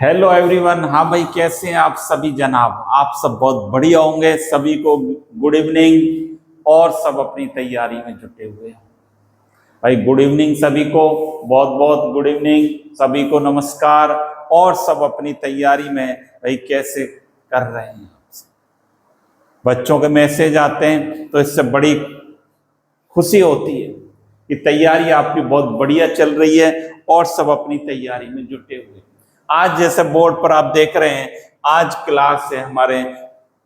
Hello everyone. हाँ भाई, कैसे हैं आप सभी जनाब? आप सब बहुत बढ़िया होंगे। सभी को गुड इवनिंग और सब अपनी तैयारी में जुटे हुए हैं। भाई गुड इवनिंग सभी को, बहुत बहुत गुड इवनिंग सभी को, नमस्कार। और सब अपनी तैयारी में भाई कैसे कर रहे हैं? बच्चों के मैसेज आते हैं तो इससे बड़ी खुशी होती है कि तैयारी आपकी बहुत बढ़िया चल रही है और सब अपनी तैयारी में जुटे हुए हैं। आज जैसे बोर्ड पर आप देख रहे हैं, आज क्लास है हमारे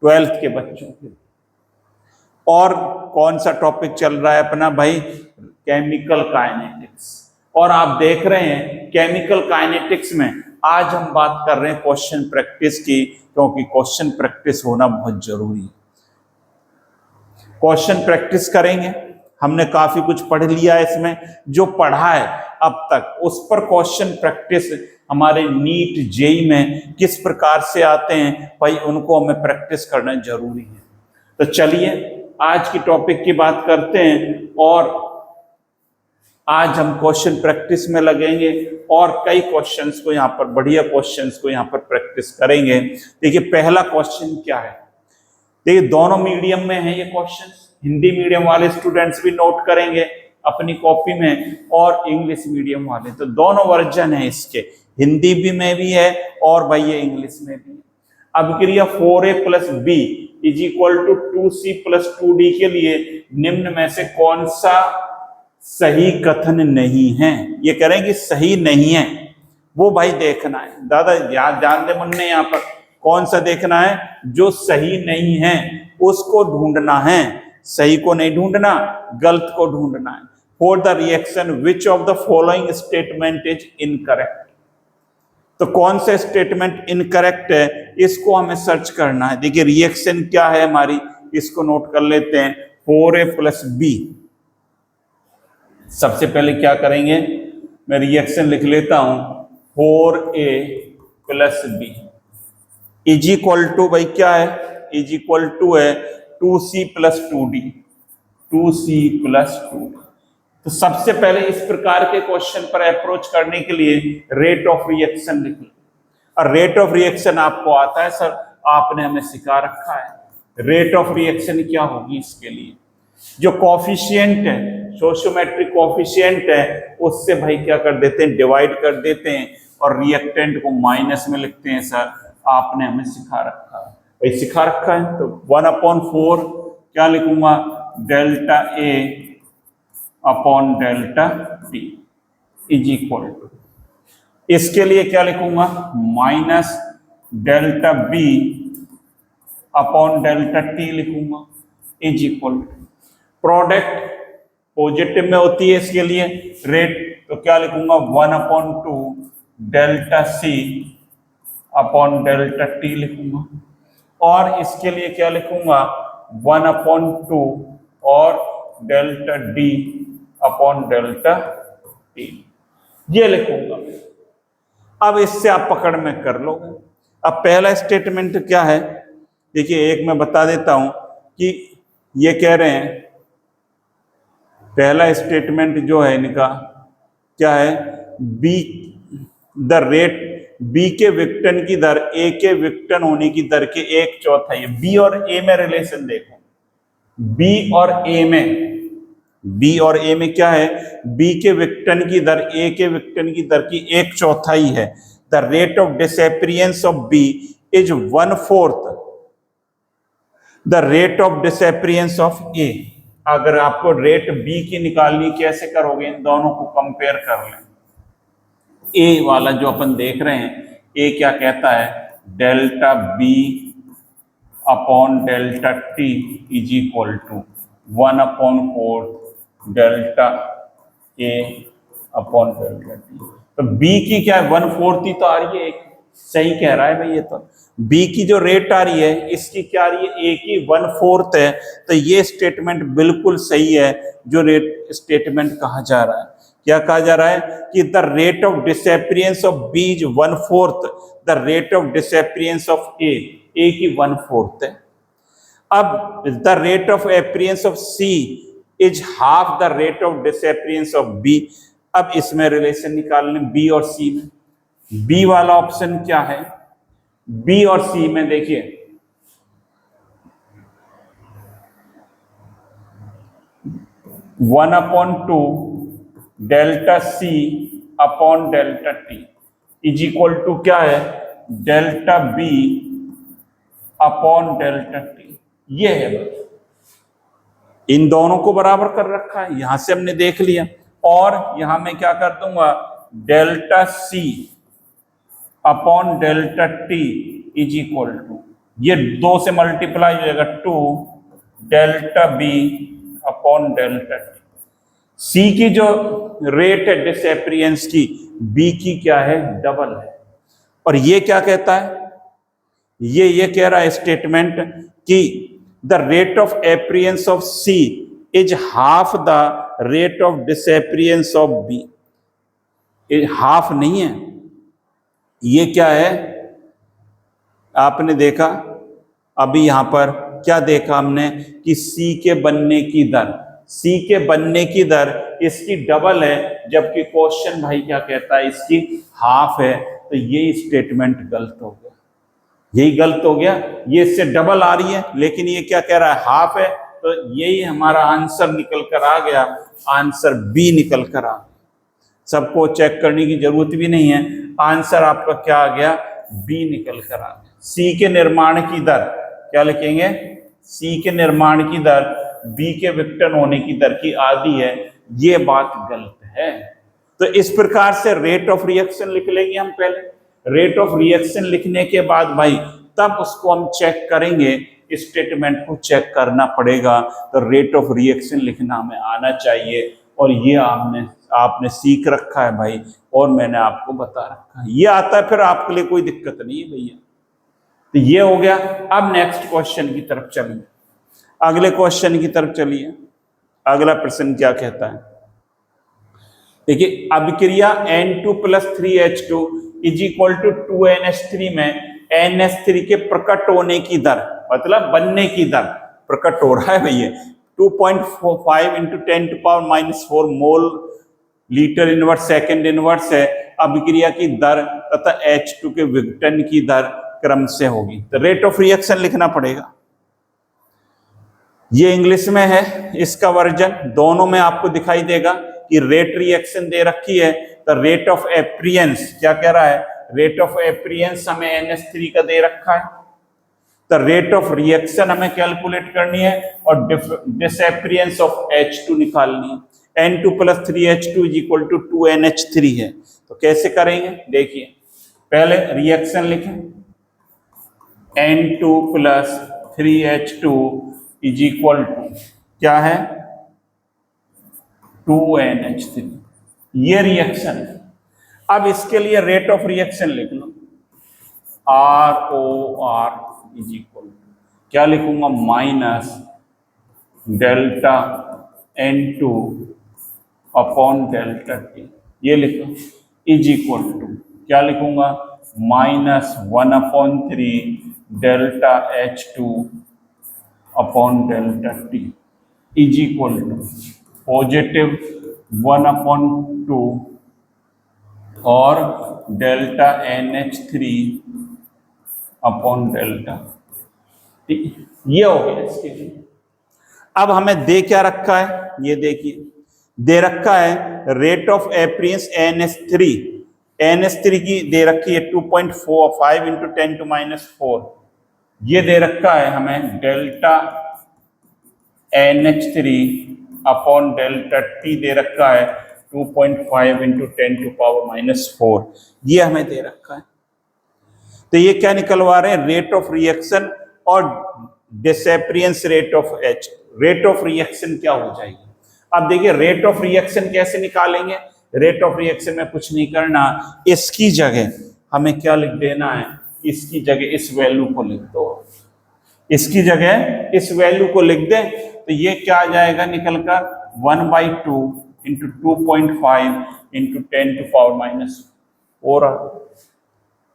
12th के बच्चों की। और कौन सा टॉपिक चल रहा है अपना भाई? Chemical kinetics. और आप देख रहे हैं केमिकल काइनेटिक्स में आज हम बात कर रहे हैं क्वेश्चन प्रैक्टिस की, क्योंकि क्वेश्चन प्रैक्टिस होना बहुत जरूरी है। क्वेश्चन प्रैक्टिस करेंगे। हमने काफी कुछ पढ़ लिया है इसमें, जो पढ़ा है अब तक उस पर क्वेश्चन प्रैक्टिस हमारे नीट जेई में किस प्रकार से आते हैं भाई, उनको हमें प्रैक्टिस करना जरूरी है। तो चलिए आज की टॉपिक की बात करते हैं और आज हम क्वेश्चन प्रैक्टिस में लगेंगे और कई क्वेश्चंस को यहाँ पर, बढ़िया क्वेश्चंस को यहाँ पर प्रैक्टिस करेंगे। देखिए पहला क्वेश्चन क्या है। देखिए दोनों मीडियम में है ये क्वेश्चन। हिंदी मीडियम वाले स्टूडेंट्स भी नोट करेंगे अपनी कॉपी में और इंग्लिश मीडियम वाले, तो दोनों वर्जन है इसके, हिंदी भी में भी है और भाई ये इंग्लिश में भी है। अब क्रिया 4a + b = 2c + 2d के लिए निम्न में से कौन सा सही कथन नहीं है? ये कह रहे हैं कि सही नहीं है, वो भाई देखना है। दादा याद जान दे मुन्ने, यहाँ पर कौन सा देखना है? जो सही नहीं है उसको ढूंढना है, सही को नहीं ढूंढना, गलत को ढूंढना है। For the reaction which of the following statement is incorrect. तो कौन सा स्टेटमेंट इनकरेक्ट है इसको हमें सर्च करना है। देखिए रिएक्शन क्या है हमारी, इसको नोट कर लेते हैं। 4a + b। सबसे पहले क्या करेंगे, मैं रिएक्शन लिख लेता हूं। 4a + b = भाई क्या है, = है 2c + 2d। 2c + 2d। तो सबसे पहले इस प्रकार के क्वेश्चन पर अप्रोच करने के लिए रेट ऑफ रिएक्शन लिख लो। और रेट ऑफ रिएक्शन आपको आता है सर, आपने हमें सिखा रखा है। रेट ऑफ रिएक्शन क्या होगी? इसके लिए जो कॉफिशिएंट है, सोशियोमेट्रिक कॉफिशिएंट है, उससे भाई क्या कर देते हैं, डिवाइड कर देते हैं और रिएक्टेंट को माइनस में लिखते हैं। सर आपने हमें सिखा रखा है, भाई सिखा रखा है। तो 1/4 क्या लिखूंगा, ΔA / ΔT = इसके लिए क्या लिखूंगा, -ΔB / ΔT लिखूंगा = प्रोडक्ट पॉजिटिव में होती है, इसके लिए रेट तो क्या लिखूंगा, 1/2 ΔC / ΔT लिखूंगा। और इसके लिए क्या लिखूंगा, 1/2 और ΔD / ΔT ये लिखूंगा। अब इससे आप पकड़ में कर लोगे। अब पहला स्टेटमेंट क्या है, देखिए एक मैं बता देता हूं कि ये कह रहे हैं, पहला स्टेटमेंट जो है इनका क्या है, बी द रेट, बी के विघटन की दर ए के विघटन होने की दर के 1/4 है। बी और ए में रिलेशन देखो, बी और ए में, बी और ए में क्या है, बी के विघटन की दर ए के विघटन की दर की 1/4 है। The rate of disappearance of B is 1/4 the rate of disappearance of A. अगर आपको रेट बी की निकालनी, कैसे करोगे, इन दोनों को कंपेयर कर लें। ए वाला जो अपन देख रहे हैं, ए क्या कहता है, ΔB / ΔT = 1/4 ΔA / ΔT। तो बी की क्या है, 1/4 ही तो आ रही है, सही कह रहा है भाई ये तो। बी की जो रेट आ रही है, इसकी क्या आ रही है, ए की 1/4 है। तो ये स्टेटमेंट बिल्कुल सही है। जो रेट स्टेटमेंट कहा जा रहा है, क्या कहा जा रहा है कि the rate of disappearance of B is 1/4 the rate of disappearance of A. A की 1/4 है। अब the rate of appearance of C is half the rate of disappearance of B. अब इसमें रिलेशन निकालने बी और सी में, बी वाला option क्या है? बी और सी में देखिए, 1/2 delta C upon delta T is equal to क्या है? Delta B upon delta T. ये है बस, इन दोनों को बराबर कर रखा है, यहां से हमने देख लिया। और यहां मैं क्या कर दूंगा? Delta C upon delta T is equal to, ये 2 से मल्टीप्लाई हो जाएगा 2 delta B upon delta T. C की जो रेट है डिसएपरियंस की, बी की क्या है? डबल है। और ये क्या कहता है? ये कह रहा है स्टेटमेंट कि the rate of appearance of C is half the rate of disappearance of B. Half नहीं है, ये क्या है? आपने देखा अभी यहां पर क्या देखा हमने कि सी के बनने की दर, सी के बनने की दर इसकी डबल है, जबकि क्वेश्चन भाई क्या कहता है? इसकी हाफ है। तो ये स्टेटमेंट गलत हो गया, यही गलत हो गया। ये इससे डबल आ रही है, लेकिन ये क्या कह रहा है? हाफ है। तो यही हमारा आंसर निकल कर आ गया, आंसर बी निकल कर आ गया। सबको चेक करने की जरूरत भी नहीं है, आंसर आपका क्या आ गया? बी निकल कर आ गया। सी के निर्माण की दर क्या लिखेंगे? सी के निर्माण की दर बी के विघटन होने की दर की आधी है, ये बात गलत है। तो इस प्रकार से रेट ऑफ रिएक्शन लिख लेंगे हम पहले। रेट ऑफ रिएक्शन लिखने के बाद भाई तब उसको हम चेक करेंगे, स्टेटमेंट को चेक करना पड़ेगा। तो रेट ऑफ रिएक्शन लिखना हमें आना चाहिए, और ये आपने सीख रखा है भाई, और मैंने आपको बता रखा है, ये आता है, फिर आपके लिए कोई दिक्कत नहीं है भैया। तो ये हो गया। अब नेक्स्ट क्वेश्चन की तरफ चलिए, अगले क्वेश्चन की तरफ चलिए। अगला प्रश्न क्या कहता है? देखिए, अभिक्रिया N2 + 3H2 is equal to 2NH3 में NH3 के प्रकट होने की दर, मतलब बनने की दर, प्रकट हो रहा है भैया, 2.45 × 10⁻⁴ mole litre inverse second inverse है। अभिक्रिया की दर तथा H2 के विघटन की दर क्रम से होगी। तो रेट ऑफ रिएक्शन लिखना पड़ेगा। ये इंग्लिश में है, इसका वर्जन दोनों में आपको दिखाई देगा कि रेट रिएक्शन दे रखी है। तो रेट ऑफ एपरियंस क्या कह रहा है? रेट ऑफ एपरियंस हमें NH3 का दे रखा है। तो रेट ऑफ रिएक्शन हमें कैलकुलेट करनी है और डिसएपरियंस ऑफ H2 निकालनी है। N2 + 3H2 is equal to 2NH3 है। तो कैसे करेंगे? देखिए, पहले रिएक्शन लिखें, N2 + 3H2 is equal to क्या है? 2NH3। ये रिएक्शन है। अब इसके लिए रेट ऑफ रिएक्शन लिख लो, ROR इज इक्वल टू क्या लिखूंगा? Minus delta N2 upon delta T, ये लिखो, इज इक्वल टू क्या लिखूंगा? -1/3 delta H2 upon delta T is equal to positive 1/2 और delta NH3 upon delta T। ये हो गया इसके लिए। अब हमें दे क्या रखा है? ये देखिए, दे रखा है रेट ऑफ एपरियंस NH3। NH3 की दे रखी है 2.45 × 10⁻⁴। ये दे रखा है हमें delta NH3 upon delta T दे रखा है 2.5 × 10⁻⁴। ये हमें दे रखा है। तो ये क्या निकलवा रहे हैं? रेट ऑफ रिएक्शन और disappearance rate of H। Rate of reaction क्या हो जाएगी? अब देखिए, रेट ऑफ रिएक्शन कैसे निकालेंगे? रेट ऑफ रिएक्शन में कुछ नहीं करना, इसकी जगह हमें क्या लिख देना है? इसकी जगह इस वैल्यू को लिख दो, इसकी जगह इस वैल्यू को लिख दें। तो ये क्या आ जाएगा निकलकर? 1/2 × 2.5 × 10⁻⁴।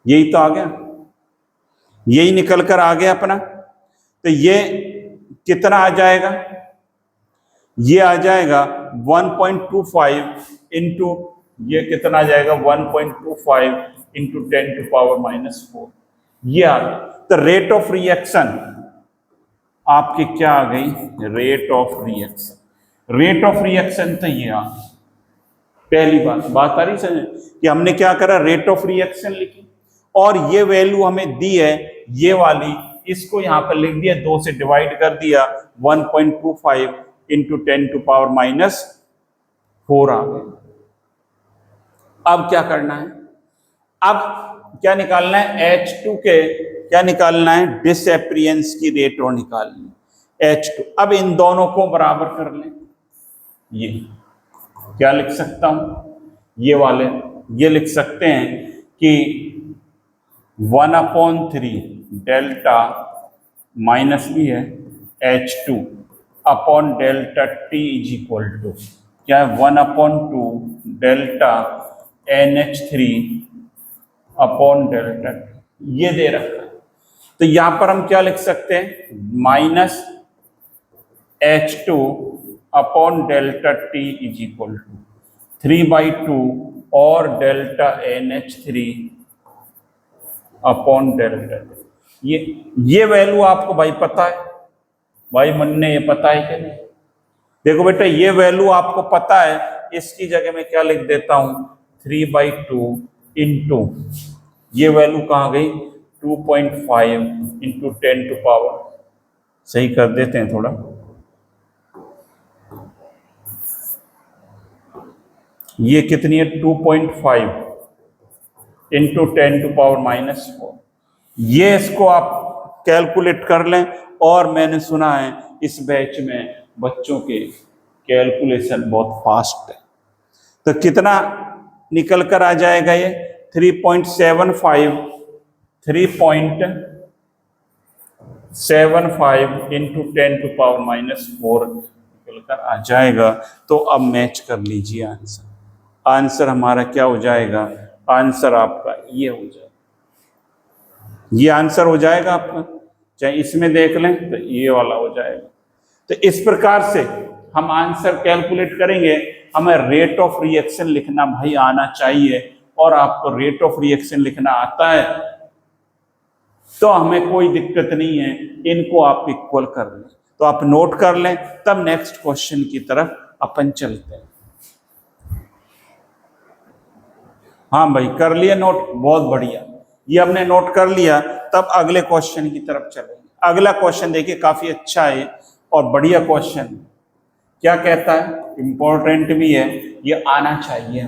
यही तो आ गया, यही निकल कर आ गया अपना। तो ये कितना आ जाएगा? ये आ जाएगा 1.25 इंटू, ये कितना आ जाएगा? 1.25 इंटू 10⁻⁻⁴ ये आ गया। तो रेट ऑफ रिएक्शन आपकी क्या आ गई, rate of reaction. Rate of reaction तो ये आ गई। पहली बात आ रही समझ कि हमने क्या करा, रेट ऑफ रिएक्शन लिखी और ये वैल्यू हमें दी है ये वाली, इसको यहां पर लिख दिया, 2 से डिवाइड कर दिया, 1.25 इंटू 10⁻⁴ आ गया। अब क्या करना है, अब क्या निकालना है, H2 के क्या निकालना है, डिसअपीयरेंस की रेट और निकालनी है H2। अब इन दोनों को बराबर कर लें, ये क्या लिख सकता हूं, ये वाले ये लिख सकते हैं कि 1/3 डेल्टा माइनस भी है H2 upon delta T is equal to क्या है, 1/2 delta NH3 upon delta T, ये दे रखा है। तो यहां पर हम क्या लिख सकते हैं, minus H2 upon delta T is equal to 3/2 और delta NH3 upon delta T। ये वैल्यू आपको भाई पता है, भाई मन ने ये पता है कि नहीं, देखो बेटा ये वैल्यू आपको पता है, इसकी जगह में क्या लिख देता हूं, 3/2 इंटू ये वैल्यू कहाँ गई, 2.5 इंटू 10⁻, सही कर देते हैं थोड़ा, ये कितनी है, 2.5 इंटू 10⁻⁻⁴। ये इसको आप कैलकुलेट कर लें। और मैंने सुना है इस बैच में बच्चों के कैलकुलेशन बहुत फास्ट है, तो कितना निकल कर आ जाएगा ये 3.75 इंटू 10⁻⁴ निकल कर आ जाएगा। तो अब मैच कर लीजिए आंसर, आंसर हमारा क्या हो जाएगा, आंसर आपका ये हो जाएगा, ये आंसर हो जाएगा आपका, चाहे इसमें देख लें तो ये वाला हो जाएगा। तो इस प्रकार से हम आंसर कैलकुलेट करेंगे। हमें रेट ऑफ रिएक्शन लिखना भाई आना चाहिए, और आपको रेट ऑफ रिएक्शन लिखना आता है तो हमें कोई दिक्कत नहीं है, इनको आप इक्वल कर लें। तो आप नोट कर लें, तब नेक्स्ट क्वेश्चन की तरफ अपन चलते हैं। हाँ भाई कर लिया नोट, बहुत बढ़िया, ये हमने नोट कर लिया। तब अगले क्वेश्चन की तरफ चलेंगे। अगला क्वेश्चन देखिए काफी अच्छा है और बढ़िया क्वेश्चन, क्या कहता है, इंपॉर्टेंट भी है, ये आना चाहिए।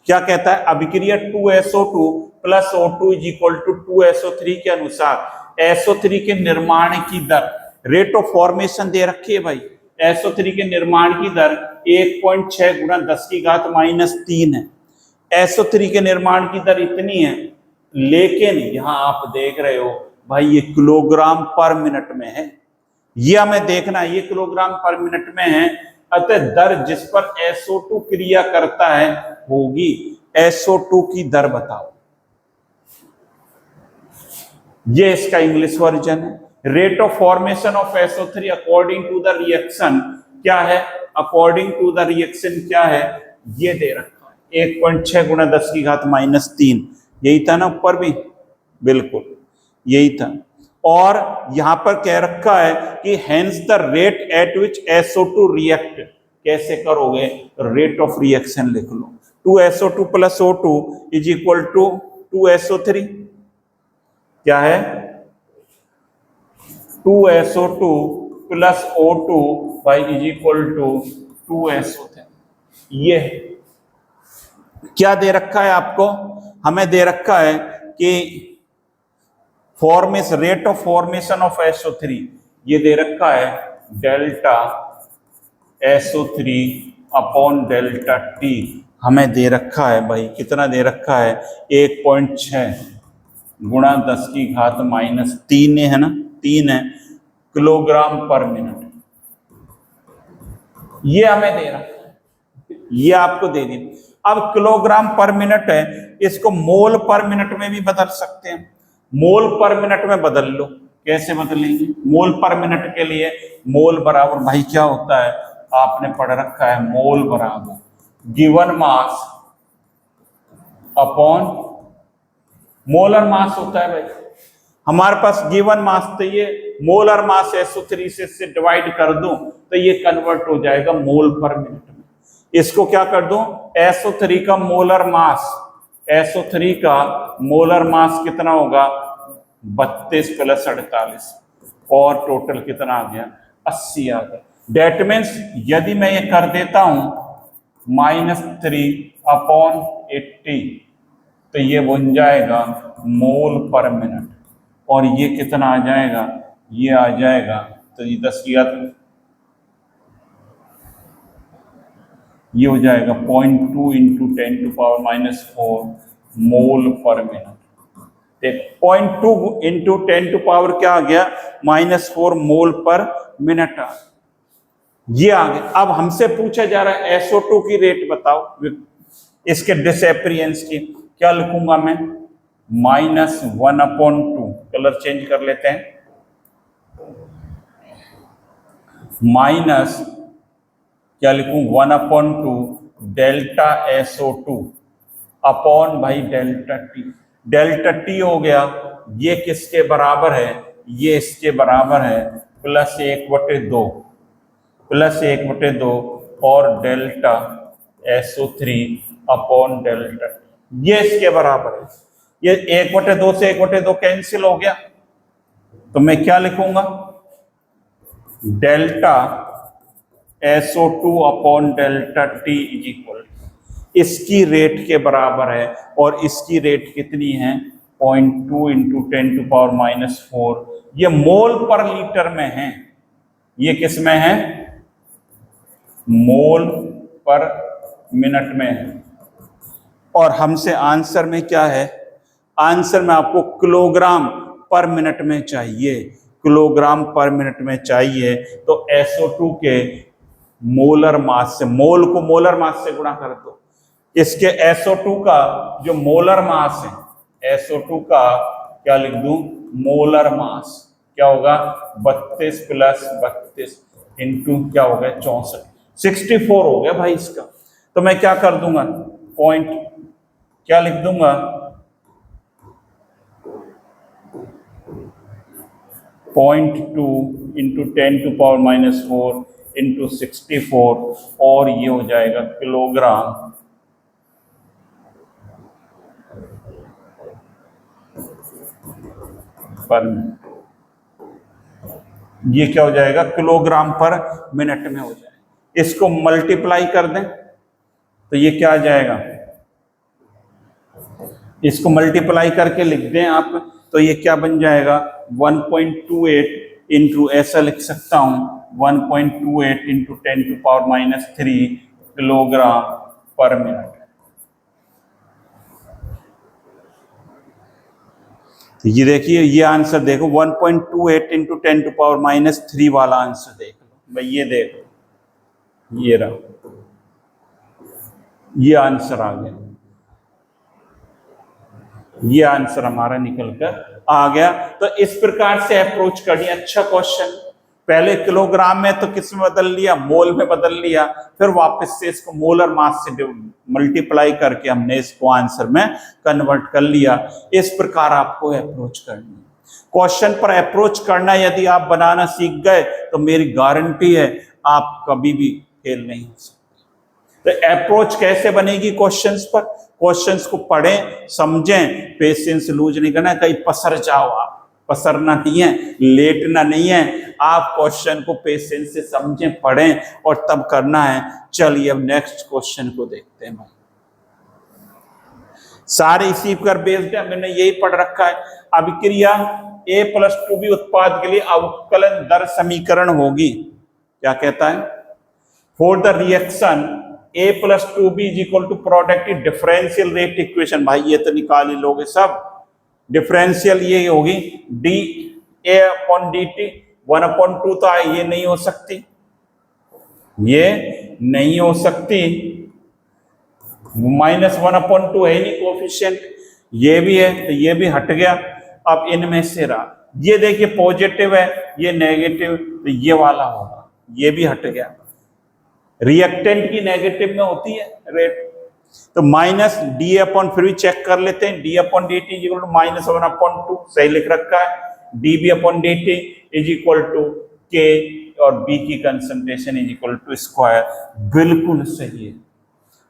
क्या कहता है, अभिक्रिया 2SO2 plus O2 is equal to 2SO3 के अनुसार SO3 के निर्माण की दर, रेट ऑफ फॉर्मेशन दे रखी है भाई, SO3 के निर्माण की दर 1.6 गुणा 10⁻³ है। SO3 के निर्माण की दर इतनी है, लेकिन यहां आप देख रहे हो भाई ये किलोग्राम पर मिनट में है, ये हमें देखना है, ये किलोग्राम पर मिनट में है। अतः दर जिस पर SO2 क्रिया करता है होगी, SO2 की दर बताओ। ये इसका इंग्लिश वर्जन है। Rate of formation of SO3 according to the reaction क्या है, अकॉर्डिंग टू द रिएक्शन क्या है, ये दे रखा है 1.6 गुणा 10⁻³ यही था ना ऊपर भी, बिल्कुल यही था। और यहां पर कह रखा है कि hence the rate at which SO2 react, कैसे करोगे, रेट ऑफ रिएक्शन लिख लो, 2SO2 plus O2 is equal to 2SO3, क्या है 2SO2 plus O2 by is equal to 2SO3। ये क्या दे रखा है आपको, हमें दे रखा है कि formation, rate of formation of SO3 ये दे रखा है delta SO3 upon delta T, हमें दे रखा है भाई, कितना दे रखा है 1.6 गुणा 10⁻³ है ना, 3 है किलोग्राम पर मिनट, ये हमें दे रखा है, ये आपको दे दी। अब किलोग्राम पर मिनट है, इसको मोल पर मिनट में भी बदल सकते हैं, मोल पर मिनट में बदल लो। कैसे बदलेंगे, मोल पर मिनट के लिए मोल बराबर भाई क्या होता है, आपने पढ़ रखा है, मोल बराबर given mass upon molar mass होता है भाई। हमारे पास गिवन मास, तो ये मोलर मास SO3 से डिवाइड कर दूं तो ये कन्वर्ट हो जाएगा मोल पर मिनट में। इसको क्या कर दूं, SO3 का मोलर मास, SO3 का मोलर मास कितना होगा 32 + 48, और टोटल कितना आ गया 80 आ गया। डेट मीन्स यदि मैं ये कर देता हूं -3/80 तो ये बन जाएगा मोल पर मिनट, और ये कितना आ जाएगा, ये आ जाएगा, तो ये 10 किया तो ये हो जाएगा 0.2 × 10⁻⁻⁴ मोल पर मिनट। 0.2 × 10⁻, क्या आ गया -4 मोल पर मिनट आ, ये आ गया। अब हमसे पूछा जा रहा है SO2 की रेट बताओ, इसके डिसएपीरेंस की। क्या लिखूंगा मैं, -1/2, कलर चेंज कर लेते हैं, माइनस क्या लिखूं 1/2 डेल्टा SO2 अपॉन भाई डेल्टा T। डेल्टा T हो गया, ये किसके बराबर है, ये इसके बराबर है +1/2, +1/2 और delta SO3 upon delta T, ये इसके बराबर है। ये 1/2 से 1/2 कैंसिल हो गया, तो मैं क्या लिखूंगा, delta SO2 upon delta T is equal, इसकी रेट के बराबर है, और इसकी रेट कितनी है 0.2 × 10⁻⁻⁴, ये मोल पर लीटर में है, ये किस में है, मोल पर मिनट में है। और हमसे आंसर में क्या है, आंसर में आपको किलोग्राम पर मिनट में चाहिए, किलोग्राम पर मिनट में चाहिए। तो SO2 के मोलर मास से, मोल को मोलर मास से गुणा कर दो, इसके SO2 का जो मोलर मास है, SO2 का क्या लिख दूं, मोलर मास क्या होगा 32 + 32 इंटू क्या हो गया 64, 64 हो गया भाई इसका। तो मैं क्या कर दूंगा, पॉइंट क्या लिख दूंगा, 0.2 × 10⁻⁻⁴ इंटू 64, और ये हो जाएगा किलोग्राम पर मिनट। ये क्या हो जाएगा, किलोग्राम पर मिनट में हो जाएगा। इसको मल्टीप्लाई कर दें तो ये क्या आ जाएगा, इसको मल्टीप्लाई करके लिख दें आप, तो ये क्या बन जाएगा 1.28 इंटू, ऐसा लिख सकता हूं 1.28 × 10⁻³ किलोग्राम पर मिनट। ये देखिए, ये आंसर देखो 1.28 × 10⁻³ वाला आंसर देख लो भाई, ये देखो, ये रहा, ये आंसर आ गया, ये आंसर हमारा निकल कर आ गया। तो इस प्रकार से अप्रोच करनी, अच्छा क्वेश्चन, पहले किलोग्राम में तो किस में बदल लिया, मोल में बदल लिया, फिर वापस से इसको मोलर मास से मल्टीप्लाई करके हमने इसको आंसर में कन्वर्ट कर लिया। इस प्रकार आपको अप्रोच करनी है। क्वेश्चन पर अप्रोच करना यदि आप बनाना सीख गए तो मेरी गारंटी है आप कभी भी फेल नहीं हो सकते। तो अप्रोच कैसे बनेगी क्वेश्चंस पर, क्वेश्चंस को पढ़ें, समझें, पेशेंस लूज नहीं करना, कहीं पसर जाओ आप, पसरना नहीं है, लेटना नहीं है, आप क्वेश्चन को पेशेंस से समझें, पढ़ें और तब करना है। चलिए अब नेक्स्ट क्वेश्चन को देखते हैं। सारे इसी पर बेस्ड है, मैंने यही पढ़ रखा है। अभिक्रिया A+2B उत्पाद के लिए अवकलन दर समीकरण होगी, क्या कहता है, for the reaction A+2B is equal to product differential rate equation. भाई ये तो निकाल ही लोगे सब, डिफरेंशियल ये होगी dA/dt 1/2, तो ये नहीं हो सकती, ये नहीं हो सकती, -1/2 है ही नहीं कोफिशिएंट, ये भी है तो ये भी हट गया। अब इनमें से रहा, ये देखिए पॉजिटिव है, ये नेगेटिव, तो ये वाला होगा, ये भी हट गया। रिएक्टेंट की नेगेटिव में होती है रेट, तो माइनस डी अपॉन, फिर भी चेक कर लेते हैं, D upon D T is equal to minus 1/2, सही लिख रखा है। D B upon D T is equal to K और बी की concentration is equal to square, बिल्कुल सही है।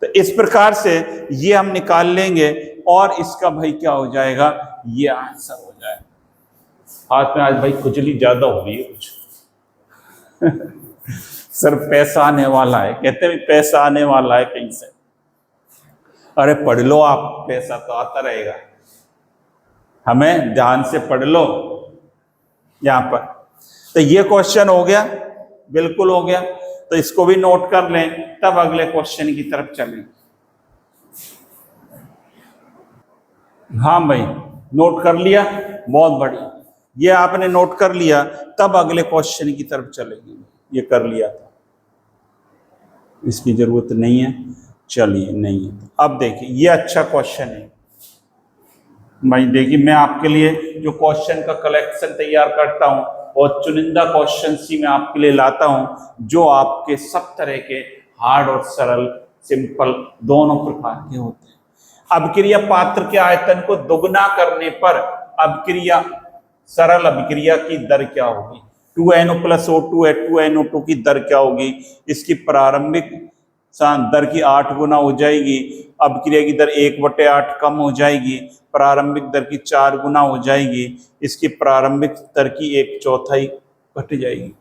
तो इस प्रकार से ये हम निकाल लेंगे और इसका भाई क्या हो जाएगा, ये आंसर हो जाएगा। हाथ में आज भाई खुजली ज्यादा हो रही है कुछ सर पैसा आने वाला है, कहते हैं पैसा आने वाला है कहीं से। अरे पढ़ लो आप, पैसा तो आता रहेगा, हमें ध्यान से पढ़ लो यहां पर। तो ये क्वेश्चन हो गया, बिल्कुल हो गया, तो इसको भी नोट कर लें, तब अगले क्वेश्चन की तरफ चलें। हाँ भाई नोट कर लिया, बहुत बढ़िया, ये आपने नोट कर लिया, तब अगले क्वेश्चन की तरफ चलेंगे। ये कर लिया था, इसकी जरूरत नहीं है, चलिए नहीं है। अब देखिए ये अच्छा क्वेश्चन है भाई, देखिए मैं आपके लिए जो क्वेश्चन का कलेक्शन तैयार करता हूं और चुनिंदा क्वेश्चन ही मैं आपके लिए लाता हूं जो आपके सब तरह के हार्ड और सरल, सिंपल दोनों प्रकार के होते हैं। अभिक्रिया पात्र के आयतन को दोगुना करने पर अभिक्रिया, सरल अभिक्रिया की दर क्या होगी? 2NO + O2 है, 2NO2 की दर क्या होगी? इसकी प्रारंभिक दर की 8 गुना हो जाएगी, अभिक्रिया की दर 1/8 कम हो जाएगी, प्रारंभिक दर की 4 गुना हो जाएगी, इसकी प्रारंभिक दर की 1/4 घट जाएगी।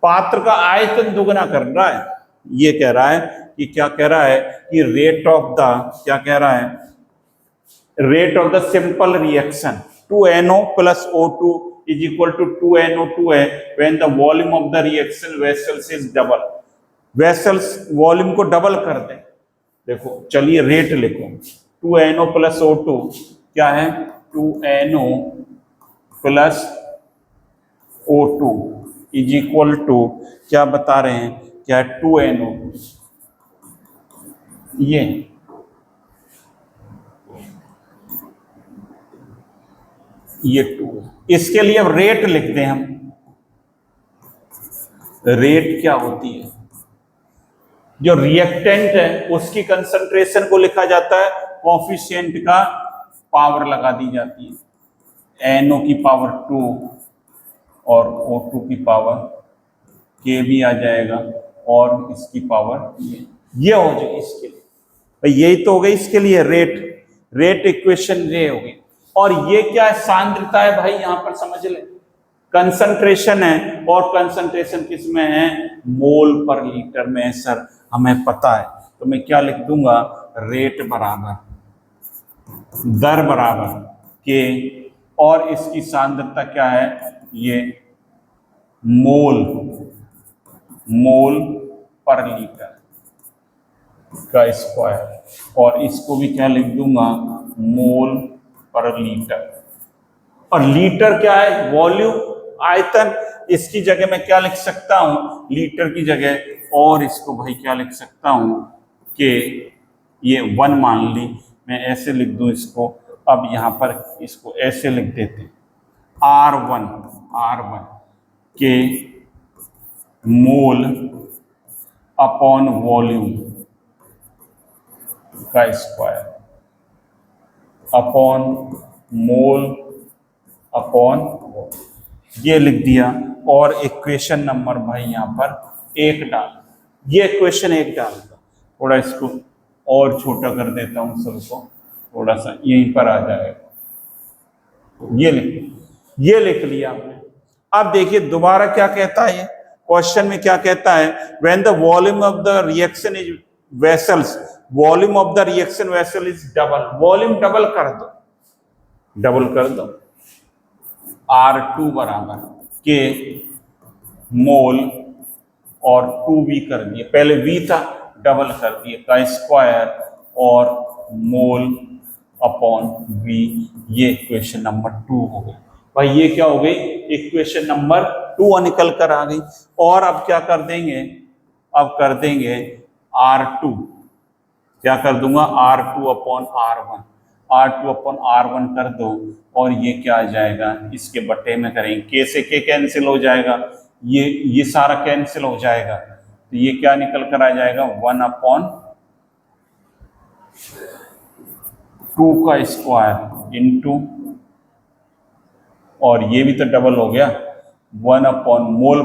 पात्र का आयतन दुगना कर रहा है, ये कह रहा है कि क्या कह रहा है कि रेट ऑफ द, क्या कह रहा है, rate of the simple reaction 2NO + O2 is equal to 2NO2 है when the volume of the reaction vessels is double। Vessels volume को डबल कर दें। देखो चलिए रेट लिखो, 2NO + O2 क्या है, 2NO + O2 is equal to क्या बता रहे हैं, क्या 2NO, ये 2 है। इसके लिए अब रेट लिख दें हम, रेट क्या होती है, जो रिएक्टेंट है उसकी कंसंट्रेशन को लिखा जाता है, कोफिशिएंट का पावर लगा दी जाती है, NO की पावर 2 और O2 की पावर K भी आ जाएगा और इसकी पावर ये हो जाएगी। इसके लिए भाई यही तो हो गई, इसके लिए रेट इक्वेशन ये होगी। और ये क्या है, सांद्रता है भाई, यहां पर समझ ले, कंसंट्रेशन है, और कंसंट्रेशन किस में है, मोल पर लीटर में है सर, हमें पता है। तो मैं क्या लिख दूंगा, रेट बराबर दर बराबर के, और इसकी सांद्रता क्या है, ये मोल पर लीटर का स्क्वायर, और इसको भी क्या लिख दूंगा, मोल पर लीटर। और लीटर क्या है, वॉल्यूम, आयतन, इसकी जगह मैं क्या लिख सकता हूं, लीटर की जगह, और इसको भाई क्या लिख सकता हूं कि ये 1 मान ली, मैं ऐसे लिख दूं इसको। अब यहां पर इसको ऐसे लिख देते हैं, R1 के मोल अपॉन वॉल्यूम का स्क्वायर अपॉन मोल अपॉन, ये लिख दिया। और इक्वेशन नंबर भाई यहाँ पर 1 डाल, ये इक्वेशन 1 डाल दो। थोड़ा इसको और छोटा कर देता हूँ सबको, थोड़ा सा यहीं पर आ जाएगा, ये लिख लिया आपने। अब देखिए दोबारा क्या कहता है, क्वेश्चन में क्या कहता है, when the volume of the reaction is vessels, volume of the reaction vessel is double, volume double कर दो, R2 बराबर के मोल और 2V कर दिए, पहले V था डबल कर दिए का स्क्वायर और मोल अपॉन V, ये इक्वेशन नंबर 2 हो गई। भाई ये क्या हो गई, इक्वेशन नंबर 2 निकल कर आ गई। और अब क्या कर देंगे, अब कर देंगे R2, क्या कर दूंगा, R2 अपॉन R1 कर दो, और ये क्या आ जाएगा, इसके बट्टे में करेंगे, K से K कैंसिल हो जाएगा, ये सारा कैंसिल हो जाएगा, तो ये क्या निकल कर आ जाएगा, 1 अपॉन 2 का स्क्वायर इंटू, और ये भी तो डबल हो गया 1 अपॉन मोल,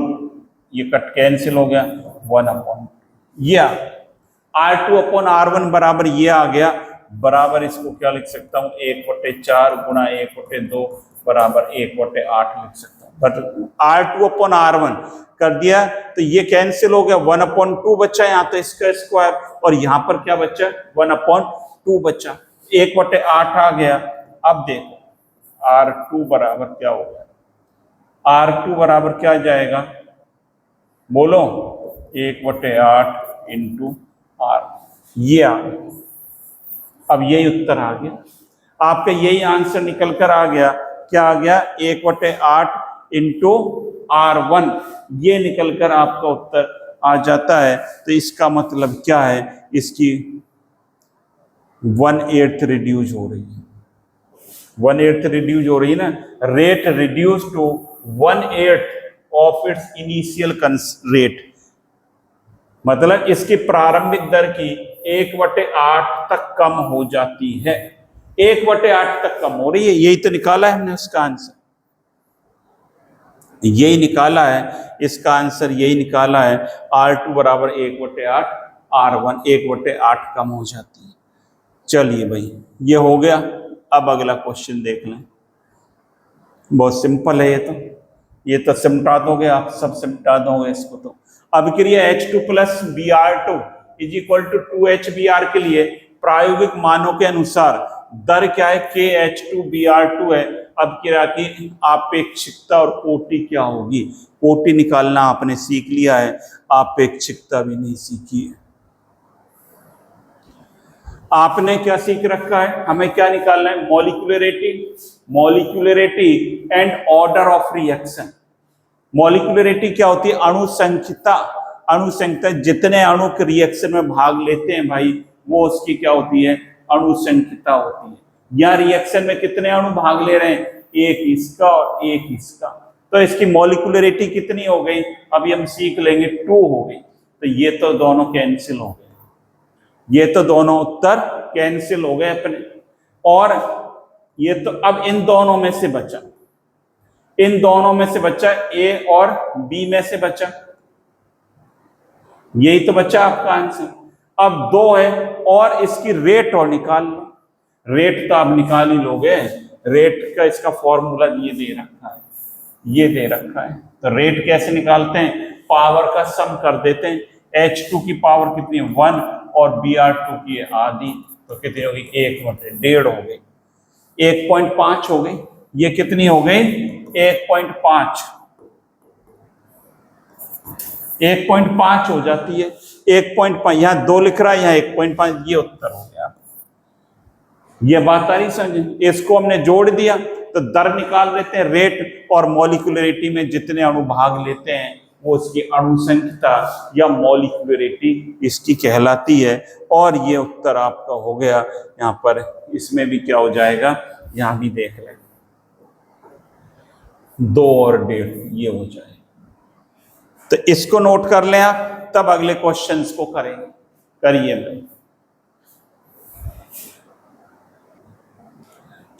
ये कट कैंसिल हो गया 1 अपॉन, ये R2 अपॉन R1 बराबर ये आ गया, बराबर इसको क्या लिख सकता हूँ 1/4 गुणा 1/2 बराबर 1/8 लिख सकता हूँ। बट R2 अपॉन R1 कर दिया तो ये कैंसिल हो गया, 1/2 बचा, यहाँ तो इसका स्क्वायर, और यहाँ पर क्या बचा 1/2 बचा, 1/8 आ गया। अब देखो R2 बराबर क्या होगा, R2 बराबर क्या जाएगा बोलो, 1/8 इंटू R, ये आ गया। अब यही उत्तर आ गया आपका, यही आंसर निकल कर आ गया, क्या आ गया 1/8 इंटू R1, ये निकल कर आपका उत्तर आ जाता है। तो इसका मतलब क्या है, इसकी 1/8 रिड्यूज हो रही है, 1/8 रिड्यूज हो रही है ना, rate reduce to 1/8 of its initial rate, मतलब इसकी प्रारंभिक दर की 1/8 तक कम हो जाती है, 1/8 तक कम हो रही है। यही तो निकाला है हमने उसका आंसर, यही निकाला है इसका आंसर, यही निकाला है। R2 बराबर 1/8, R1 1/8 कम हो जाती है। चलिए भाई ये हो गया। अब अगला क्वेश्चन देख लें, बहुत सिंपल है ये तो सिमटा दोगे आप, सब सिमटा दोगे इसको। तो अभिक्रिया H2 plus Br2 is equal to 2HBr के लिए प्रायोगिक मानों के अनुसार दर क्या है, KH2Br2 है। अब क्या की आपेक्षिकता और कोटि क्या होगी, कोटि निकालना आपने सीख लिया है, आपेक्षिकता भी नहीं सीखी है। आपने क्या सीख रखा है, हमें क्या निकालना है, molecularity and order of reaction. Molecularity क्या होती है, अणुसंख्यता, अणुसंख्यता जितने अणु के रिएक्शन में भाग लेते हैं भाई, वो उसकी क्या होती है, अणुसंख्यता होती है। या रिएक्शन में कितने अणु भाग ले रहे हैं, एक इसका और एक इसका, तो इसकी मॉलिक्यूलरिटी कितनी हो गई, अभी हम सीख लेंगे 2 हो गई। तो ये तो दोनों कैंसिल हो गए, ये तो दोनों उत्तर कैंसिल हो गए अपने, और ये तो अब इन दोनों में से बचा, इन दोनों में से बचा A और B में से बचा, यही तो बचा आपका आंसर। अब 2 है और इसकी रेट और निकाल लो, रेट तो आप निकाल ही लोगे, रेट का इसका फॉर्मूला ये दे रखा है, ये दे रखा है। तो रेट कैसे निकालते हैं, पावर का सम कर देते हैं। H2 की पावर कितनी है 1 और Br2 की है आधी, तो कितनी होगी 1/1.5 हो गई, 1.5 हो गई। ये कितनी हो गई 1.5, 1.5 हो जाती है, 1.5, यहाँ 2 लिख रहा है, यहाँ 1.5, ये उत्तर हो गया। ये बात आ रही समझ, इसको हमने जोड़ दिया तो दर निकाल लेते हैं, रेट और मॉलिक्यूलरिटी में जितने अणु भाग लेते हैं वो उसकी अणुसंख्यता या मॉलिक्यूलरिटी इसकी कहलाती है। और ये उत्तर आपका हो गया। यहाँ पर इसमें भी क्या हो जाएगा, यहाँ भी देख लें 2 और 1.5 ये हो जाएगा। तो इसको नोट कर लें आप, तब अगले क्वेश्चंस को करेंगे। करिए भाई,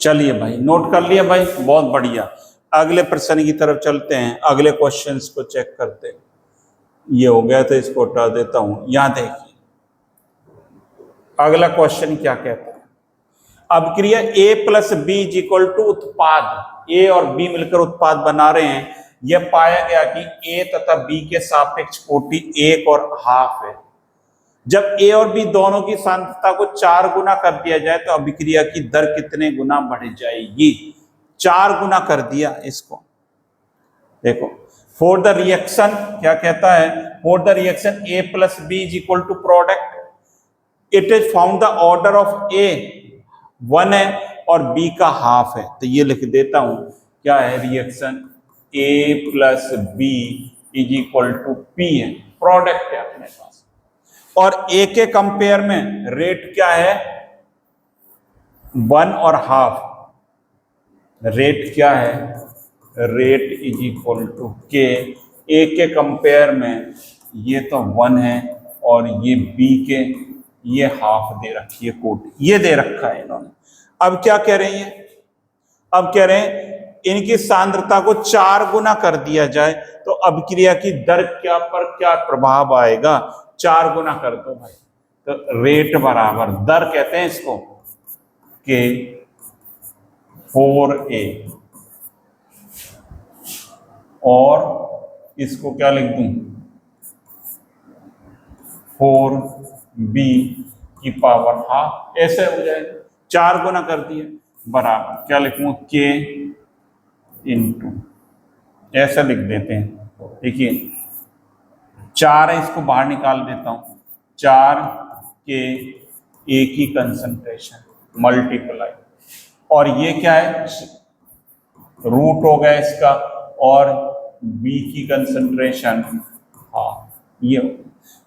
चलिए भाई नोट कर लिया भाई, बहुत बढ़िया। अगले प्रश्न की तरफ चलते हैं, अगले क्वेश्चंस को चेक करते हैं। ये हो गया तो इसको हटा देता हूं। यहां देखिए अगला क्वेश्चन क्या कहता है, अभिक्रिया A plus B is equal to उत्पाद, A और B मिलकर उत्पाद बना रहे हैं। यह पाया गया कि A तथा B के सापेक्ष कोटि 1 और ½ है। जब A और B दोनों की सांद्रता को 4 गुना कर दिया जाए तो अभिक्रिया की दर कितने गुना बढ़ जाएगी, 4 गुना कर दिया इसको। देखो फॉर द रिएक्शन क्या कहता है, for the reaction A plus B is equal to product, it is found the order of A 1 है और B का ½ है। तो ये लिख देता हूं, क्या है reaction A plus B is equal to P है, प्रोडक्ट है अपने पास। और A के कंपेयर में रेट क्या है 1 और ½ रेट क्या है, rate is equal to K। A के कंपेयर में ये तो 1 है और ये B के ये हाफ दे रखी है कोटि, ये दे रखा है इन्होंने। अब क्या कह रहे हैं, अब कह रहे हैं इनकी सांद्रता को 4 गुना कर दिया जाए तो अभिक्रिया की दर क्या पर क्या प्रभाव आएगा। 4 गुना कर दो भाई, तो रेट बराबर दर कहते हैं इसको के 4a, और इसको क्या लिख दूं 4b की पावर हाफ, ऐसे हो जाएगा। 4 गुना कर दिए बराबर क्या लिखूं के इंटू, ऐसा लिख देते हैं। देखिए 4 है, इसको बाहर निकाल देता हूं, 4 के ए की कंसंट्रेशन मल्टीप्लाई, और ये क्या है रूट हो गया इसका, और बी की कंसंट्रेशन ये,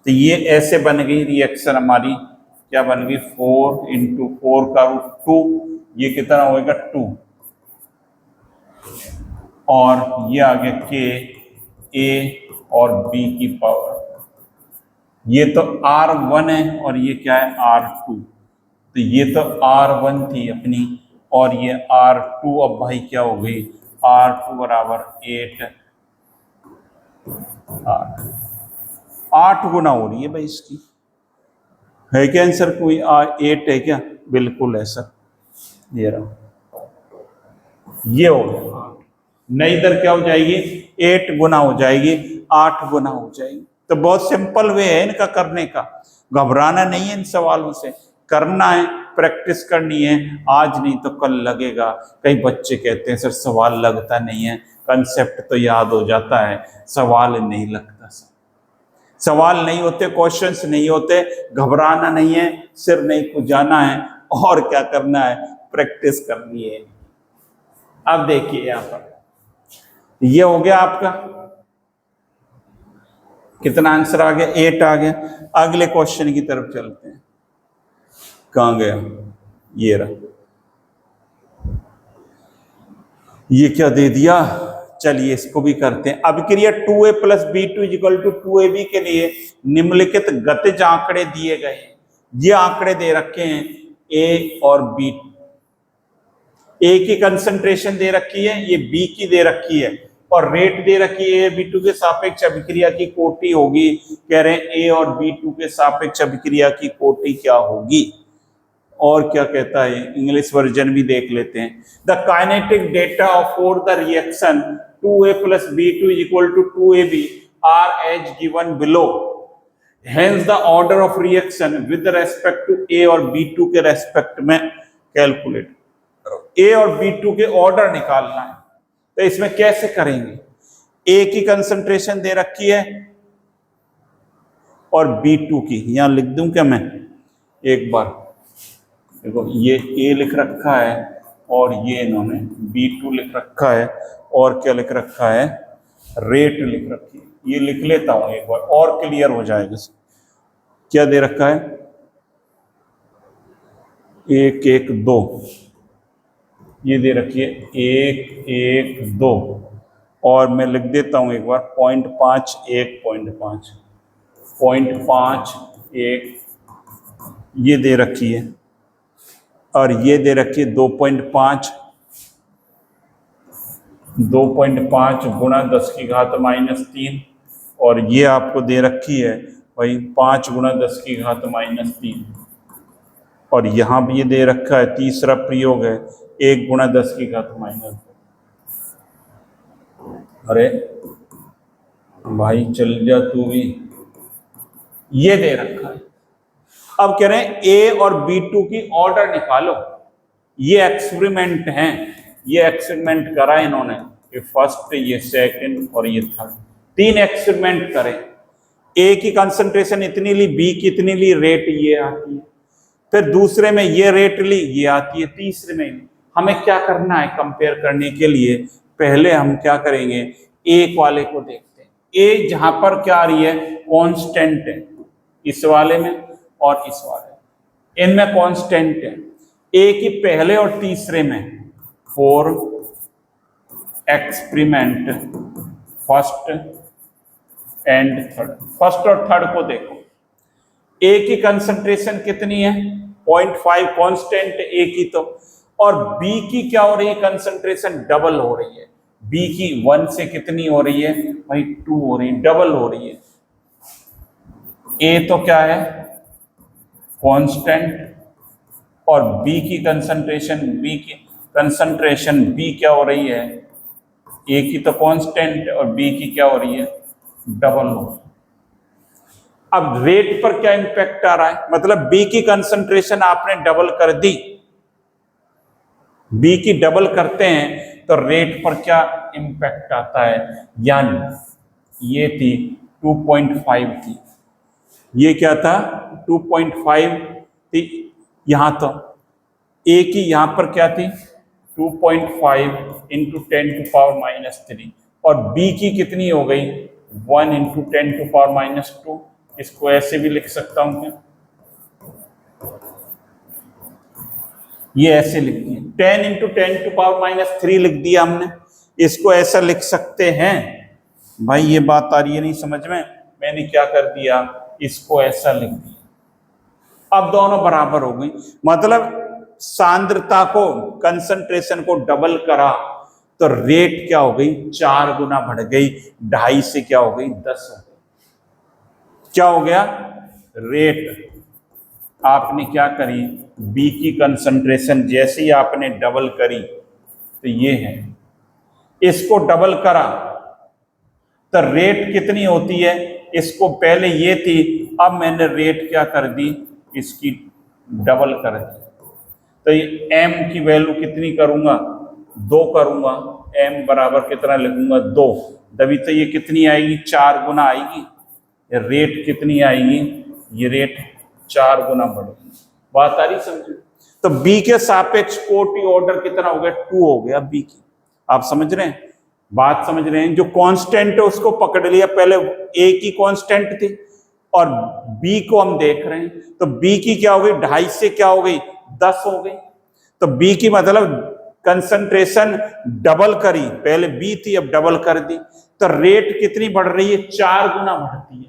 तो ये ऐसे बन गई रिएक्शन हमारी, क्या बन गई 4 × 4 का रूट 2, ये कितना होएगा 2, और ये आ गया के ए और बी की पावर, ये तो R1 है और ये क्या है R2, तो ये तो R1 थी अपनी और ये R2, अब भाई क्या हो गई R2 बराबर 8 गुना हो रही है भाई इसकी, है क्या आंसर कोई 8 है क्या, बिल्कुल है सर, ये रहा, ये हो गया। नई दर क्या हो जाएगी 8 गुना हो जाएगी, 8 गुना हो जाएगी। तो बहुत सिंपल वे है इनका करने का, घबराना नहीं है इन सवालों से, करना है, प्रैक्टिस करनी है, आज नहीं तो कल लगेगा। कई बच्चे कहते हैं सर सवाल लगता नहीं है, कंसेप्ट तो याद हो जाता है, सवाल नहीं लगता सर, सवाल नहीं होते, क्वेश्चंस नहीं होते, घबराना नहीं है, सिर नहीं खुजाना है, और क्या करना है प्रैक्टिस करनी है। अब देखिए यहां पर ये हो गया आपका, कितना आंसर आ गया 8 आ गया। अगले क्वेश्चन की तरफ चलते हैं, कहां गया, ये रहा, ये क्या दे दिया, चलिए इसको भी करते हैं। अभिक्रिया 2a + b2 = 2ab के लिए निम्नलिखित गतिज आंकड़े दिए गए हैं। ये आंकड़े दे रखे हैं a और b, a की कंसंट्रेशन दे रखी है, ये b की दे रखी है, और रेट दे रखी है b2 के सापेक्ष अभिक्रिया की कोटि होगी, कह रहे हैं a और b2 के सापेक्ष अभिक्रिया की कोटि क्या होगी। और क्या कहता है इंग्लिश वर्जन भी देख लेते हैं। The kinetic data for the reaction 2a + b2 = 2ab are as given below, hence the order of reaction with respect to a और b2 के रेस्पेक्ट में कैलकुलेट करो। a और b2 के ऑर्डर निकालना है, तो इसमें कैसे करेंगे, a की कंसंट्रेशन दे रखी है और b2 की, यहां लिख दूं क्या मैं एक बार, देखो ये a लिख रखा है और ये इन्होंने b2 लिख रखा है, और क्या लिख रखा है रेट लिख रखी है, ये लिख लेता हूं एक बार और क्लियर हो जाएगा। क्या दे रखा है 1 1 2, ये दे रखी है 1 1 2, और मैं लिख देता हूं एक बार 0.5 1.5 0.5 1, ये दे रखी है, और ये दे रखी है 2.5 गुणा 10⁻³ और ये आपको दे रखी है भाई 5 गुणा 10⁻³ और यहाँ भी ये दे रखा है, तीसरा प्रयोग है 1 गुणा 10⁻²। अरे भाई चल जा तू भी, ये दे रखा है। अब कह रहे हैं a और b2 की ऑर्डर निकालो, ये एक्सपेरिमेंट है, ये एक्सपेरिमेंट करा इन्होंने, ये फर्स्ट, ये सेकंड और ये थर्ड, 3 एक्सपेरिमेंट करें। a की कंसंट्रेशन इतनी ली, b की इतनी ली, रेट ये आती है, फिर दूसरे में ये रेट ली, ये आती है, तीसरे में हमें क्या करना है कंपेयर करने के लिए, पहले हम क्या करेंगे एक वाले को देखते हैं, a जहां पर क्या आ रही है कांस्टेंट है, इस वाले में और इस वाले, इनमें कांस्टेंट है, a की पहले और तीसरे में 4 experiment first and third, first और थर्ड को देखो, ए की कंसंट्रेशन कितनी है 0.5 कांस्टेंट ए की तो, और बी की क्या हो रही है कंसंट्रेशन डबल हो रही है, बी की 1 से कितनी हो रही है भाई 2 हो रही है, डबल हो रही है। ए तो क्या है कांस्टेंट और बी की कंसंट्रेशन बी क्या हो रही है, ए की तो कांस्टेंट और बी की क्या हो रही है डबल हो रही है। अब रेट पर क्या इंपैक्ट आ रहा है, मतलब बी की कंसंट्रेशन आपने डबल कर दी, बी की डबल करते हैं तो रेट पर क्या इंपैक्ट आता है, यानी ये थी 2.5 थी, ये क्या था 2.5 थी, यहां तो ए की यहां पर क्या थी 2.5 इंटू 10⁻³ और बी की कितनी हो गई 1 इंटू 10⁻²। इसको ऐसे भी लिख सकता हूं क्या, ये ऐसे लिख दिया 10 इंटू 10⁻³ लिख दिया हमने, इसको ऐसा लिख सकते हैं। भाई ये बात आ रही है नहीं समझ में, मैंने क्या कर दिया इसको ऐसा लिख दिया। अब दोनों बराबर हो गई, मतलब सांद्रता को कंसंट्रेशन को डबल करा तो रेट क्या हो गई 4 गुना बढ़ गई, 2.5 से क्या हो गई 10 हो गई। क्या हो गया रेट आपने क्या करी, बी की कंसंट्रेशन जैसे ही आपने डबल करी तो ये है, इसको डबल करा तो रेट कितनी होती है, इसको पहले ये थी अब मैंने रेट क्या कर दी इसकी डबल कर दी, तो ये एम की वैल्यू कितनी करूंगा 2 करूंगा, एम बराबर कितना लिखूंगा 2, तभी तो ये कितनी आएगी 4 गुना आएगी, रेट कितनी आएगी ये रेट 4 गुना बढ़ेगी। बात आ रही समझ, तो बी के सापेक्ष कोटि ऑर्डर कितना हो गया 2 हो गया बी की, आप समझ रहे हैं बात समझ रहे हैं, जो कांस्टेंट है उसको पकड़ लिया, पहले ए की कांस्टेंट थी और बी को हम देख रहे हैं, तो बी की क्या हो गई 2.5 से क्या हो गई 10 हो गई, तो बी की मतलब कंसंट्रेशन डबल करी, पहले बी थी अब डबल कर दी, तो रेट कितनी बढ़ रही है 4 गुना बढ़ती है।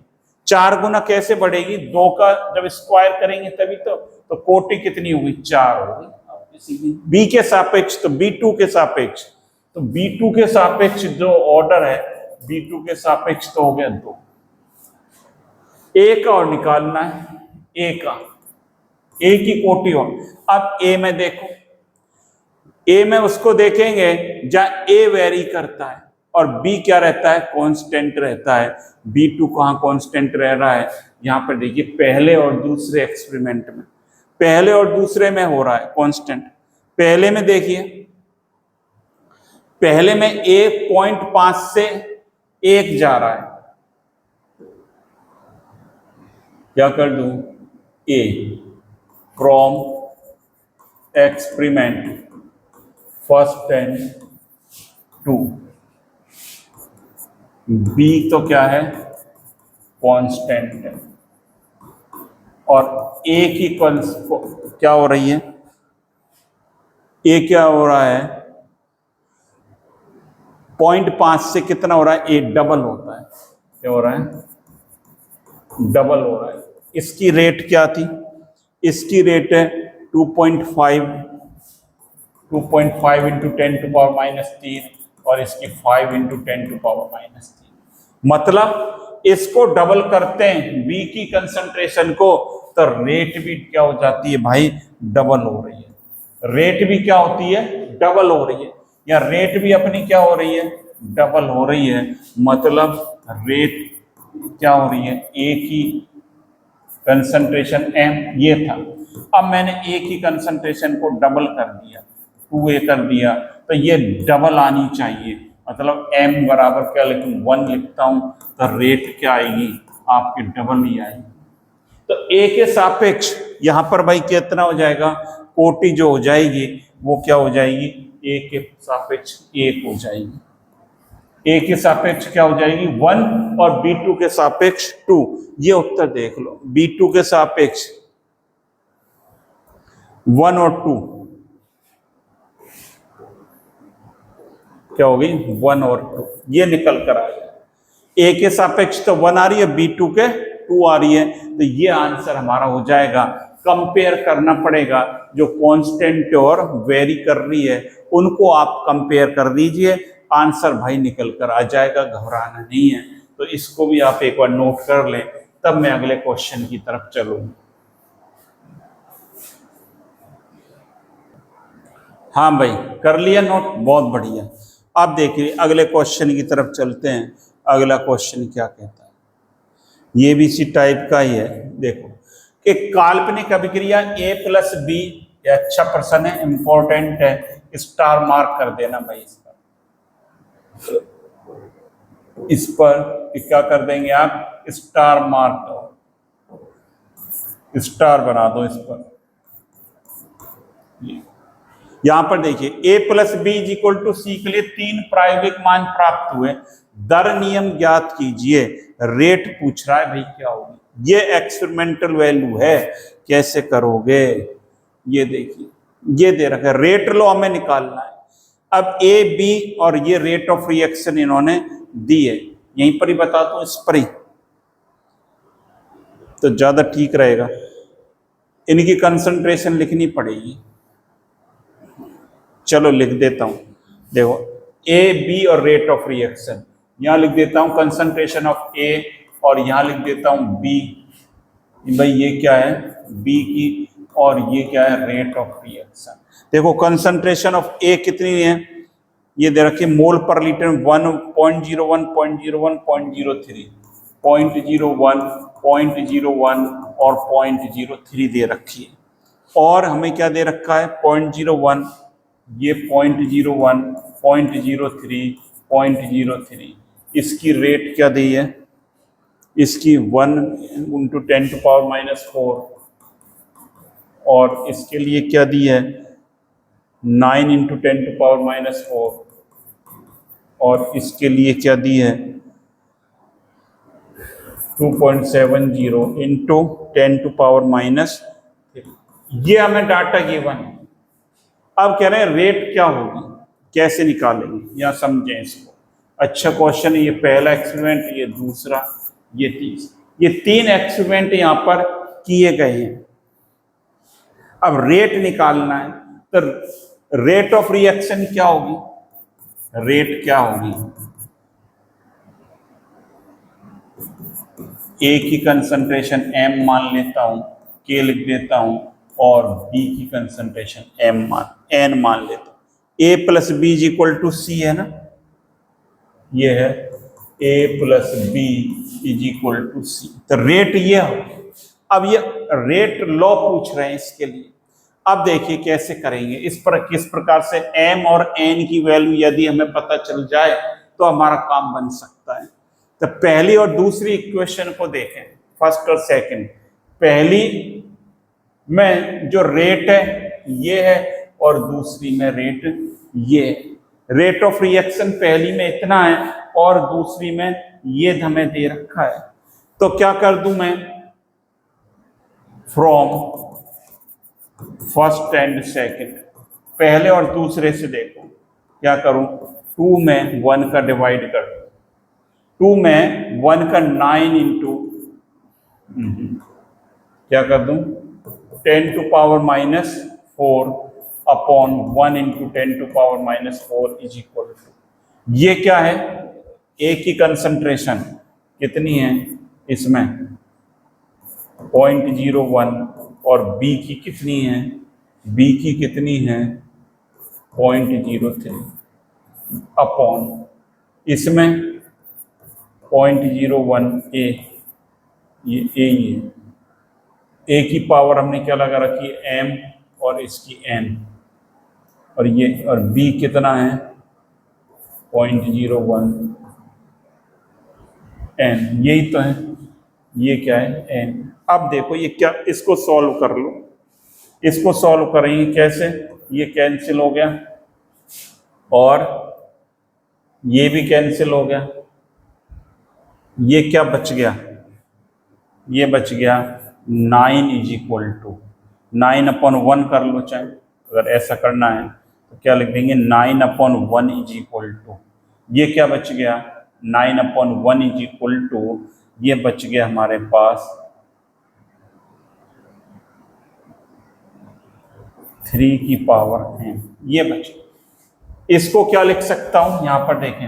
4 गुना कैसे बढ़ेगी, 2 का जब स्क्वायर करेंगे तभी तो कोटि कितनी होगी 4 होगी बी के सापेक्ष, तो B2 के सापेक्ष, तो B2 के सापेक्ष जो ऑर्डर है B2 के सापेक्ष तो हो गया 2, ए का और निकालना है, ए का ए की कोटि और, अब ए में देखो, ए में उसको देखेंगे जहां ए वेरी करता है और बी क्या रहता है कांस्टेंट रहता है, B2 कहां कांस्टेंट रह रहा है, यहां पर देखिए पहले और दूसरे एक्सपेरिमेंट में, पहले और दूसरे में हो रहा है कांस्टेंट, पहले में देखिए पहले में 1.5 से 1 जा रहा है, क्या कर दूं A from experiment first and 2, B तो क्या है कांस्टेंट है और ए की क्या हो रही है, ए क्या हो रहा है 0.5 से कितना हो रहा है, ए डबल होता है, क्या हो रहा है डबल हो रहा है। इसकी रेट क्या थी, इसकी रेट है 2.5 इंटू 10⁻³ और इसकी 5 इंटू 10⁻³, मतलब इसको डबल करते हैं बी की कंसंट्रेशन को तो रेट भी क्या हो जाती है भाई डबल हो रही है, रेट भी क्या होती है डबल हो रही है, या रेट भी अपनी क्या हो रही है डबल हो रही है, मतलब रेट क्या हो रही है, ए की कंसंट्रेशन एम ये था, अब मैंने ए की कंसंट्रेशन को डबल कर दिया 2A कर दिया, तो ये डबल आनी चाहिए, मतलब m बराबर क्या लिखूं 1 लिखता हूं तो रेट क्या आएगी आपकी डबल ही आएगी, तो a के सापेक्ष यहां पर भाई कितना हो जाएगा, कोटि जो हो जाएगी वो क्या हो जाएगी a के सापेक्ष 1 हो जाएगी, a के सापेक्ष क्या हो जाएगी 1 और B2 के सापेक्ष 2, ये उत्तर देख लो, B2 के सापेक्ष 1 और 2 क्या होगी 1 और 2, ये निकल कर आएगा, ए के सापेक्ष तो 1 आ रही है, B2 के 2 आ रही है, तो ये आंसर हमारा हो जाएगा। कंपेयर करना पड़ेगा, जो कांस्टेंट और वेरी कर रही है उनको आप कंपेयर कर दीजिए, आंसर भाई निकल कर आ जाएगा, घबराना नहीं है। तो इसको भी आप एक बार नोट कर लें, तब मैं अगले क्वेश्चन की तरफ चलूंगा। हाँ भाई, कर लिया नोट, बहुत बढ़िया। अब देखिए अगले क्वेश्चन की तरफ चलते हैं। अगला क्वेश्चन क्या कहता है, ये भी इसी टाइप का ही है। देखो, एक काल्पनिक अभिक्रिया a प्लस बी, ये अच्छा प्रश्न है, इंपॉर्टेंट है, स्टार मार्क कर देना भाई इस पर क्या कर देंगे आप, स्टार मार्क दो, स्टार बना दो इस पर। यहां पर देखिए a plus B is equal to C के लिए 3 प्रायोगिक मान प्राप्त हुए, दर नियम ज्ञात कीजिए। रेट पूछ रहा है भाई, क्या होगी, ये एक्सपेरिमेंटल वैल्यू है, कैसे करोगे, ये देखिए ये दे रखा है, रेट लो हमें निकालना है। अब ए बी और ये रेट ऑफ रिएक्शन इन्होंने दी है, यहीं पर ही बता दो, इस पर ही तो ज्यादा ठीक रहेगा। इनकी कंसंट्रेशन लिखनी पड़ेगी, चलो लिख देता हूं। देखो ए बी और रेट ऑफ रिएक्शन, यहां लिख देता हूं कंसंट्रेशन ऑफ ए, और यहां लिख देता हूं बी। भाई ये क्या है, बी की, और ये क्या है, रेट ऑफ रिएक्शन। देखो कंसंट्रेशन ऑफ ए कितनी है, ये दे रखी मोल पर लीटर 1.01, 0.01, 0.03, 0.01, 0.01 और 0.03 दे रखी है। और हमें क्या दे रखा है, 0.01, ये 0.01, 0.03, 0.03। इसकी रेट क्या दी है, इसकी 1 × 10⁻⁴, और इसके लिए क्या दी है, 9 × 10⁻⁴, और इसके लिए क्या दी है, 2.70 × 10⁻⁻3। ये हमें डाटा गिवन है। अब कह रहे हैं रेट क्या होगी, कैसे निकालेंगे, या समझें इसको। अच्छा क्वेश्चन है, ये पहला एक्सपेरिमेंट, ये दूसरा, ये तीसरा, ये 3 एक्सपेरिमेंट यहां पर किए गए हैं। अब रेट निकालना है, तो रेट ऑफ रिएक्शन क्या होगी, रेट क्या होगी, ए की कंसंट्रेशन m मान लेता हूं, k लिख देता हूं, और b की कंसंट्रेशन n मान लेता हूं। a plus B is equal to C है ना, ये है a plus B is equal to C, तो रेट ये हो। अब ये रेट लॉ पूछ रहे हैं इसके लिए। अब देखिए कैसे करेंगे, इस पर किस प्रकार से m और n की वैल्यू यदि हमें पता चल जाए तो हमारा काम बन सकता है। तो पहली और दूसरी इक्वेशन को देखें, फर्स्ट और सेकंड। पहली में जो रेट है ये है, और दूसरी में रेट ये है। रेट ऑफ रिएक्शन पहली में इतना है और दूसरी में ये हमें दे रखा है। तो क्या कर दूं मैं, फ्रॉम फर्स्ट एंड सेकंड, पहले और दूसरे से देखो क्या करूं, 2 में 1 का डिवाइड कर दूं, 2 में 1 का 9 इंटू क्या कर दूं, 10⁻⁴ अपॉन 1 × 10⁻⁴ इज इक्वल टू, ये क्या है, ए की कंसंट्रेशन कितनी है इसमें 0.01, और बी की कितनी है, बी की कितनी है 0.03, अपॉन इसमें 0.01 ए, ये ए ही है, ए की पावर हमने क्या लगा रखी है m, और इसकी n, और ये, और b कितना है 0.01 n, यही तो है, ये क्या है n। अब देखो ये क्या, इसको सॉल्व कर लो, इसको सॉल्व करेंगे कैसे, ये कैंसिल हो गया और ये भी कैंसिल हो गया, ये क्या बच गया, ये बच गया 9 इज इक्वल टू 9/1 कर लो, चाहे अगर ऐसा करना है तो क्या लिख देंगे 9/1 इज इक्वल टू, ये क्या बच गया 9/1 इज इक्वल टू ये बच गया हमारे पास 3 की पावर n, ये बच गया। इसको क्या लिख सकता हूं, यहां पर देखें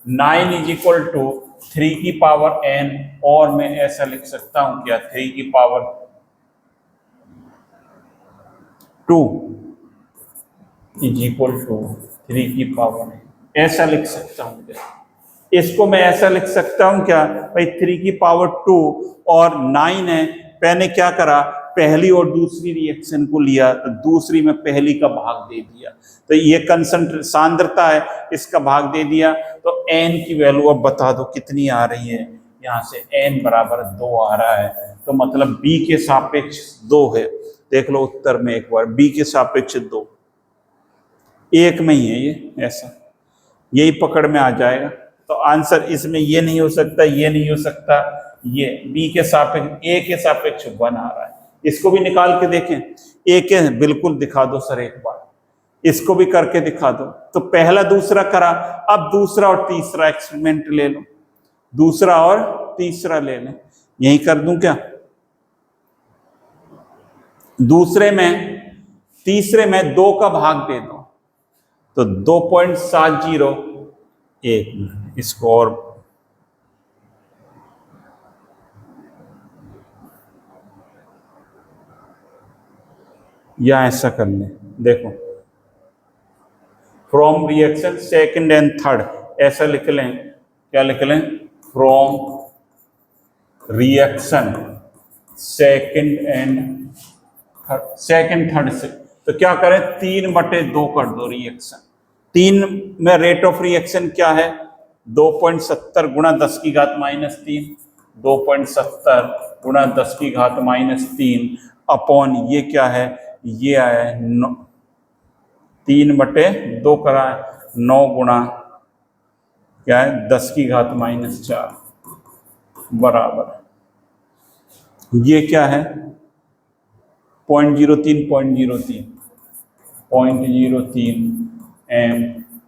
9 इज इक्वल टू 3 की पावर n, और मैं ऐसा लिख सकता हूं क्या 3 की पावर 2 इज इक्वल टू 3 की पावर n, ऐसा लिख सकता हूं क्या? इसको मैं ऐसा लिख सकता हूं क्या भाई 3 की पावर 2 और 9 है, मैंने क्या करा पहली और दूसरी रिएक्शन को लिया तो दूसरी में पहली का भाग दे दिया, तो ये कंसंट्रेशन सांद्रता है, इसका भाग दे दिया, तो n की वैल्यू अब बता दो कितनी आ रही है, यहाँ से n बराबर 2 आ रहा है, तो मतलब b के सापेक्ष 2 है। देख लो उत्तर में एक बार, b के सापेक्ष 2, एक में ही है ये, ऐसा यही पकड़ में आ जाएगा। तो आंसर इसमें ये नहीं हो सकता, ये नहीं हो सकता, ये b के सापेक्ष a के सापेक्ष 1 आ रहा है। इसको भी निकाल के देखें, a के बिल्कुल दिखा दो सर एक बार, इसको भी करके दिखा दो। तो पहला दूसरा करा, अब दूसरा और तीसरा एक्सपेरिमेंट ले लो, दूसरा और तीसरा ले लें, यही कर दूं क्या? दूसरे में तीसरे में 2 का भाग दे दो, तो 2.70, एक मिनट इसको और या ऐसा कर लें, देखो from reaction second and third, ऐसा लिख लें, क्या लिख लें? फ्रॉम रिएक्शन सेकंड थर्ड से, तो क्या करें 3/2 कर दो रिएक्शन, 3 में रेट ऑफ रिएक्शन क्या है 2.70 गुणा 10 की घात -3, 2.70 गुणा 10 की घात -3 अपॉन ये क्या है, ये आया है 3/2 करा है, 9 गुणा क्या है 10 की घात -4 बराबर, ये क्या है 0.03 m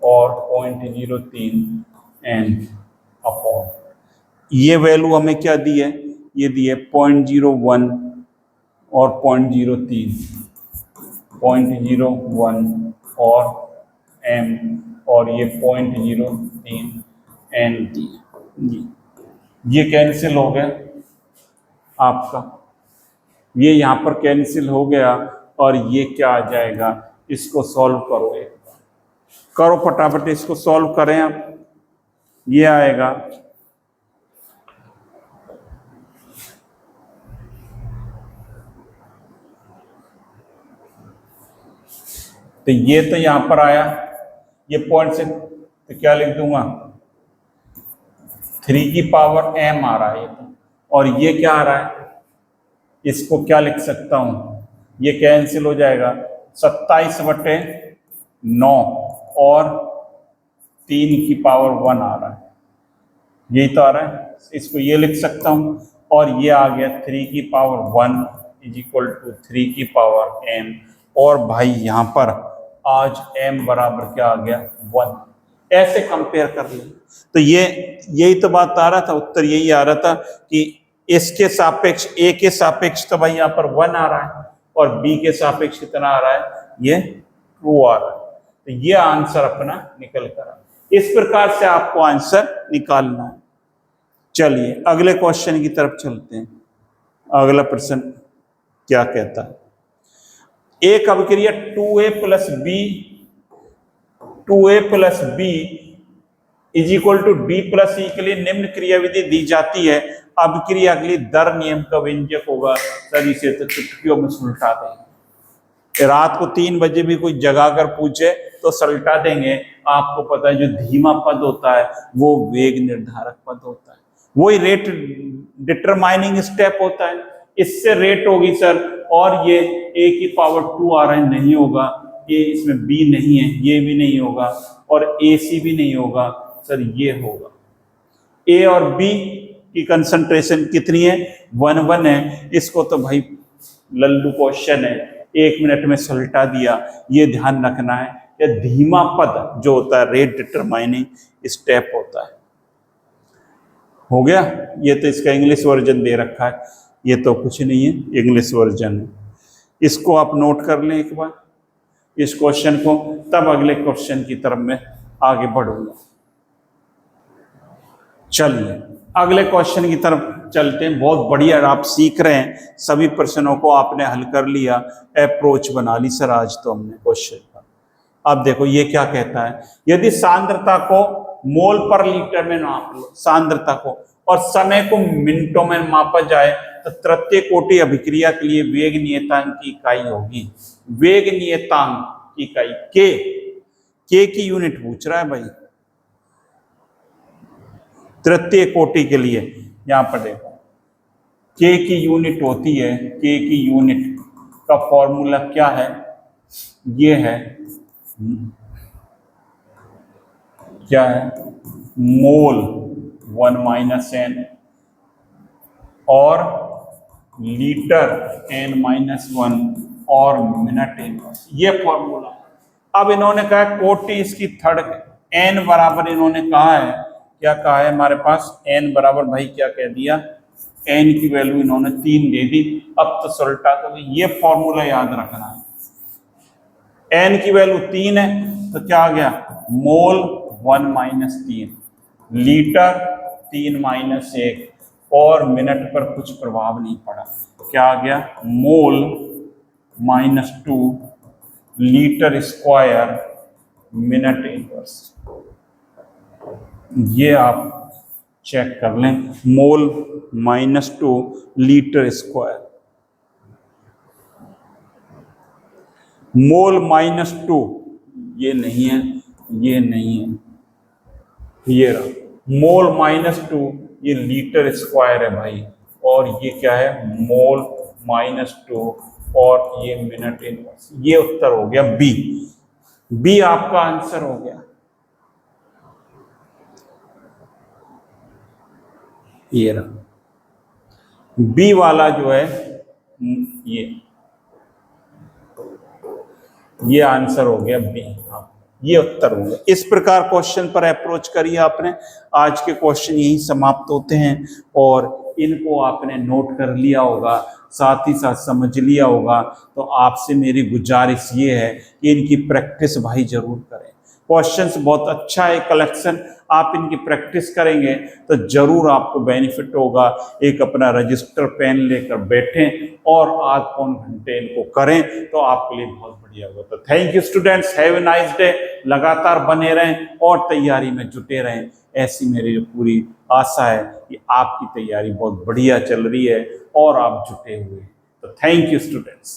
और 0.03 n अपॉन, ये वैल्यू हमें क्या दी है, ये दी है 0.01 और 0.03 और m और ये 0.03 n दी, ये कैंसिल हो गया आपका, ये यहाँ पर कैंसिल हो गया, और ये क्या आ जाएगा, इसको सॉल्व करो, एक करो फटाफट इसको सॉल्व करें आप, ये आएगा तो ये तो यहां पर आया, ये पॉइंट से तो क्या लिख दूंगा 3 की पावर m आ रहा है ये तो, और ये क्या आ रहा है, इसको क्या लिख सकता हूं, ये कैंसिल हो जाएगा 27/9 और 3 की पावर 1 आ रहा है, यही तो आ रहा है, इसको ये लिख सकता हूं, और ये आ गया 3 की पावर 1 इज इक्वल टू 3 की पावर m, और भाई यहां पर आज m बराबर क्या आ गया 1, ऐसे कंपेयर कर ले। तो ये यही तो बात आ रहा था, उत्तर यही आ रहा था कि इसके सापेक्ष a के सापेक्ष तो भाई यहाँ पर 1 आ रहा है, और b के सापेक्ष कितना आ रहा है, ये 2 आ रहा है, तो ये आंसर अपना निकल कर आ, इस प्रकार से आपको आंसर निकालना है। चलिए अगले क्वेश्चन की तरफ चलते हैं, अगला प्रश्न क्या कहता है, एक अभिक्रिया 2a plus b is equal to d plus e के लिए निम्न क्रियाविधि दी जाती है, अभिक्रिया के लिए दर नियम का व्यंजक होगा। सर इसे तो चुटकियों में सुलटा देंगे, रात को 3 बजे भी कोई जगा कर पूछे तो सलटा देंगे। आपको पता है जो धीमा पद होता है वो वेग निर्धारक पद होता है, वही रेट डिटरमाइनिंग स्टेप होता है, इससे रेट होगी सर, और ये a की पावर 2 आ रहा है, नहीं होगा, ये इसमें b नहीं है, ये भी नहीं होगा, और ac भी नहीं होगा सर, ये होगा। a और b की कंसंट्रेशन कितनी है 1:1 है, इसको तो भाई लल्लू क्वेश्चन है, 1 मिनट में सलटा दिया, ये ध्यान रखना है। या धीमा पद जो होता है रेट डिटरमाइनिंग स्टेप होता है। हो गया। ये तो इसका इंग्लिश वर्जन दे रखा है, ये तो कुछ नहीं है, इंग्लिश वर्जन है। इसको आप नोट कर लें एक बार इस क्वेश्चन को, तब अगले क्वेश्चन की तरफ मैं आगे बढ़ूंगा। चलिए अगले क्वेश्चन की तरफ चलते हैं। बहुत बढ़िया, आप सीख रहे हैं, सभी प्रश्नों को आपने हल कर लिया, अप्रोच बना ली सर आज तो हमने क्वेश्चन का। अब देखो ये क्या कहता है, यदि सांद्रता को मोल पर लीटर में नाप लो, सांद्रता को, और समय को मिनटों में मापा जाए, तो तृतीय कोटि अभिक्रिया के लिए वेग नियतांक की इकाई होगी। वेग नियतांक की इकाई के की यूनिट पूछ रहा है भाई, तृतीय कोटि के लिए। यहां पर देखो के की यूनिट होती है, के की यूनिट का फॉर्मूला क्या है, ये है, क्या है, मोल 1 माइनस एन और लीटर n-1 और मिनट इनवर्स, ये फॉर्मूला। अब इन्होंने कहा कोटि इसकी थर्ड, n बराबर इन्होंने कहा है, क्या कहा है हमारे पास, n बराबर भाई क्या कह दिया, n की वैल्यू इन्होंने 3 दे दी। अब तो सल्टा, तो ये फॉर्मूला याद रखना है, n की वैल्यू 3 है तो क्या आ गया, मोल 1 माइनस 3, लीटर 3 माइनस 1, और मिनट पर कुछ प्रभाव नहीं पड़ा, क्या आ गया, मोल -2 लीटर स्क्वायर मिनट इनवर्स। ये आप चेक कर लें, मोल -2 लीटर स्क्वायर, मोल -2, ये नहीं है, ये नहीं है, ये रहा मोल -2, ये लीटर स्क्वायर है भाई, और ये क्या है, मोल -2 और ये मिनट इनवर्स। ये उत्तर हो गया बी, बी आपका आंसर हो गया। ये रहा बी वाला जो है, ये आंसर हो गया बी, हाँ ये उत्तर हो गया। इस प्रकार क्वेश्चन पर अप्रोच करिए आपने। आज के क्वेश्चन यही समाप्त होते हैं, और इनको आपने नोट कर लिया होगा, साथ ही साथ समझ लिया होगा। तो आपसे मेरी गुजारिश ये है कि इनकी प्रैक्टिस भाई जरूर करें। क्वेश्चंस बहुत अच्छा है कलेक्शन, आप इनकी प्रैक्टिस करेंगे तो जरूर आपको बेनिफिट होगा। एक अपना रजिस्टर पेन लेकर बैठें और आध पौन घंटे इनको करें तो आपके लिए बहुत बढ़िया होगा। तो thank you students, have a nice day. लगातार बने रहें और तैयारी में जुटे रहें, ऐसी मेरी जो पूरी आशा है कि आपकी तैयारी बहुत बढ़िया चल रही है और आप जुटे हुए हैं। तो थैंक यू स्टूडेंट्स।